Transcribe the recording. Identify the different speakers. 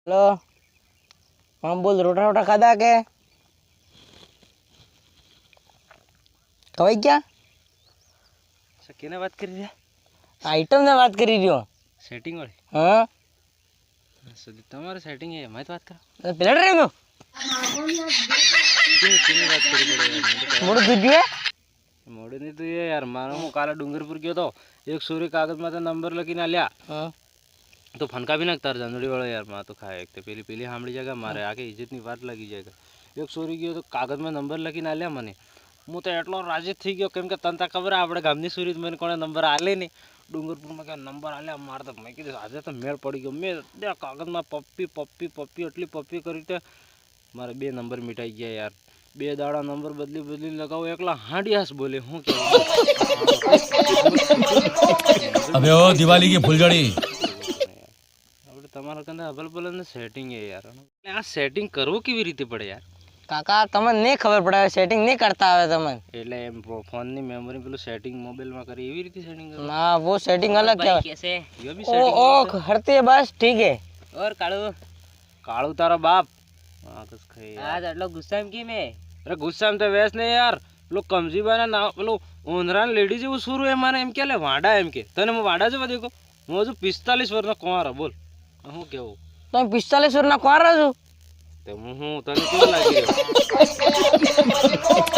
Speaker 1: Hello. हाँ बोल, रोटा रोटा खाधा के कवाई क्या
Speaker 2: કેને વાત કરી રહ્યા?
Speaker 1: आइटम ने बात करी रही हो।
Speaker 2: સેટિંગ વાળી?
Speaker 1: हाँ
Speaker 2: સુધી તમારે સેટિંગ એ મેં તો વાત કરો.
Speaker 1: पिलड़ रहे हो
Speaker 2: કેની વાત કરી પડે યાર?
Speaker 1: मोड़ तुझे
Speaker 2: મોડે નહીં તો એ યાર મારો હું કાલે ડુંગરપુર ગયો તો એક સોરી કાગળમાં તો નંબર લખીને આલ્યા
Speaker 1: हाँ
Speaker 2: તો ફનકા બી નાખતા જાંદડી વાળો યાર માં તો ખાય એક તો પેલી સાંભળી જાય મારે આખી ઇજ્જતની વાત લાગી જાય. એક સોરી ગયો તો કાગળમાં નંબર લખીને આલ્યા મને. હું તો એટલો રાજી થઈ ગયો કેમ કે તને તો ખબર આપણે ગામની સુરી મને કોણે નંબર આલે નહીં. ડુંગરપુરમાં કે નંબર આલ્યા મારે તો મેં કીધું આજે તો મેળ પડી ગયો. મેં કાગળમાં પપ્પી એટલી પપ્પી કરી તે મારે 2 નંબર મિટાઈ ગયા યાર. 2 દાડા નંબર બદલી લગાવો એકલા હાંડિયાસ બોલે હું કે
Speaker 3: अबे ओ दिवाली की फुलझड़ी
Speaker 2: આપણે તમારા કંદા અવેલેબલ ને સેટિંગ એ યાર. આ સેટિંગ કરવું કેવી રીતે પડે યાર?
Speaker 1: काका तमन नहीं खबर पड़ा सेटिंग नहीं करता है तमन
Speaker 2: એટલે એમ ફોનની મેમરી પેલું સેટિંગ મોબાઈલમાં કરી એવી રીતે સેટિંગ કરો?
Speaker 1: ना वो सेटिंग अलग क्या है
Speaker 2: कैसे यो भी
Speaker 1: ओ
Speaker 2: सेटिंग
Speaker 1: ओ हरती है बस ठीक है
Speaker 2: और કાળુ તારો બાપ હા કસ ખાઈ
Speaker 4: आज आटलो गुस्सा की मैं
Speaker 2: અરે ગુસ્સામાં તો વેસ ને યાર. પેલો કમજીબાના ના પેલું ઓંધરા લેડી જેવું સુરું એ મને એમ કે લે વાડા એમ કે તને હું વાડા જેવા દેખો. હું હજુ 45 વર્ષનો કુંવારો બોલ હું કેવું
Speaker 1: तो 45 वर्ष ना कौन रहा
Speaker 2: તે હું તને કેવું લાગી રહ્યું?